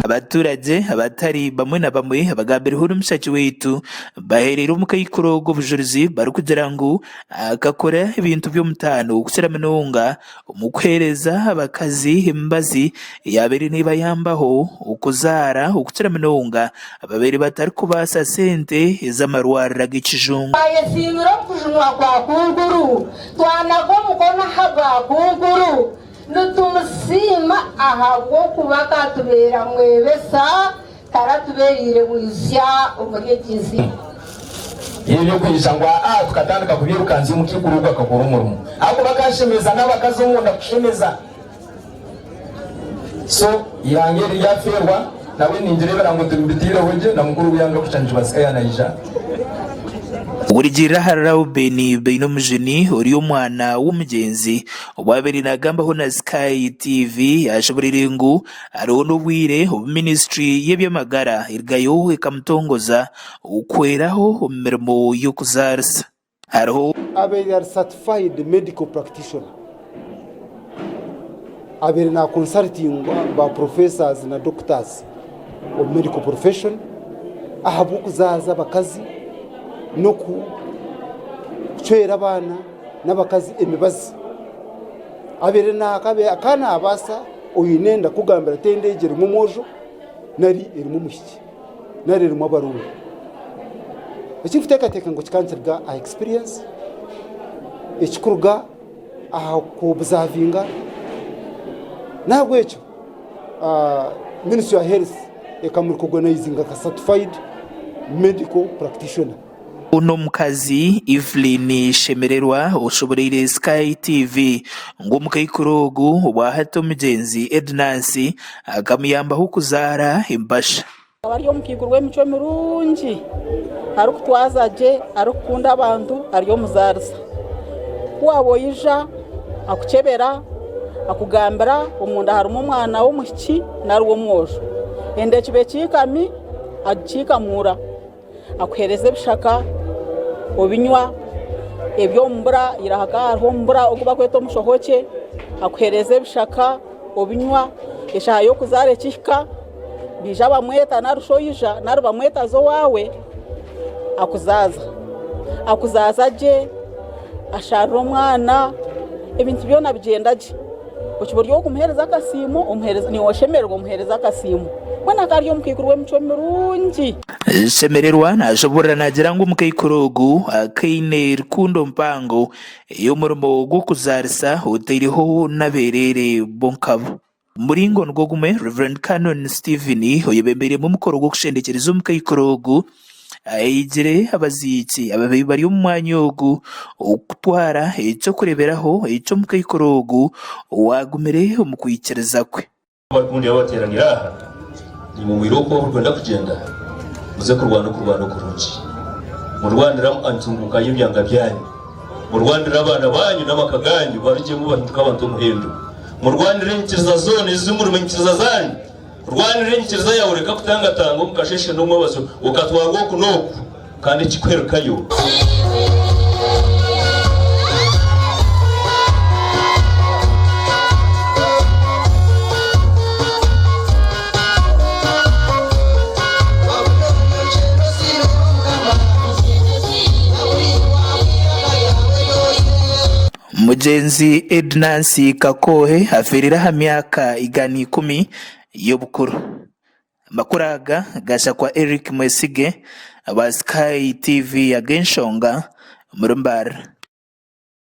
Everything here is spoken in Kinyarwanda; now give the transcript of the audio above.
abaturage abatari bamwe na bamwe abagambira n'umushaki wetu baherera umukayikurogo bujuruzi bari kugira ngo agakora ibintu by'umutano gushyira munonga umukwereza abakazi imbazi yabere niba yambaho ukuzara ukushyira munonga ababere batari kubasa sente z'amarwara g'ikijungu ayesimira kujunwa kwa kunguru twanago mukona haba kunguru nutumusima ahabwo kubaka tubera mwebesa taratuberire buyusya umugegizi ibyo kwishangwa tukatandika kubirukanzi mu kiguruga akakora umurimo ako bakashemeza n'abakazumunda kushemeza so irangeri yaferwa nawe nindirebera ngo tumbitire hoje na mukuru yanga kucanje basikaya naija Urigira harau beni beino mujeni uri umwana w'umugenzi waberi nagambaho na Sky TV yashoborere ngo arono bwire ministry y'ebyamagara irgayo ikamutongoza ukweraho umurimo yo kuzarsa hariho aberi are certified medical practitioner aberi na consulting ba professors na doctors of medical profession ahabu kuzaza bakazi no kucwera abana n'abakazi emibazi abere nakabe akana abasa uyinenda kugambira tendegere mu mojo nari iri mu mushiki nari iri mu baruru ekifuteka ngo kikanserga a experience ekikuruga aha kubzavinga nagwecho Ministry of Health ekamuri organizing a certified medical practitioner uno mukazi Evelyn Shemererwa ushoborere Sky TV ngo mukayikurogo wa hato mugenzi Ednansi akamuyambaho kuzara imbasha abariyo mukigurwe mico mirungi ari kutwazaje ari kukunda abantu ariyo muzarza kwabo yija akucebera akugambira umunda harimo umwana w'umuhiki narwo mwojo ende kibe kikami agikamura akuhereze bishaka obinywa ebyo mbura irahaka hariho mbura okuba kweto mushohoke akuhereze bishaka obinywa eshaha yo kuzare kihika bija bamweta narushoyija naru bamweta zo wawe akuzaza je asharro mwana ebintu byona bigendaje ukiburyo kumuhereza akasimu umuhereza ni washemerwa umuhereza akasimu mwana kariyo mukikuruwe mico mirungi Shemererwa nashobora nagira ngo mukayikurogo akaine rukundo mpango yo murimo gwo kuzarisa utiriho naberere bonkabo muringo ngogume Reverend Canon Stephen oyebembere mu mukoro gwo kushendekereza mukayikurogo ayigire abaziki ababeyi bari mu mwanyogo ukutwara icyo kureberaho icyo mukayikurogo wagumere umukwikereza kwe abakundi yabateranira aha ni mu biroko rwenda kugenda muze kurwana kuruki mu Rwanda antunguka y'ibyanga byanyu mu Rwanda abana banyu n'abakaganyu barije mu bahinduka abantu muhendo mu Rwanda renkiriza zone z'umurimo nkiriza zanyu Rwanda renkiriza yawe reka kutangatanga mukasheshe no mwabazo ukatwagwo kunoku kandi kikwerukayo mugenzi Ednansi Kakohe aferera ha myaka igani 10 yo bukuru makuraga gasha kwa Eric Mwesige aba Sky TV ya Genshonga Murumbara.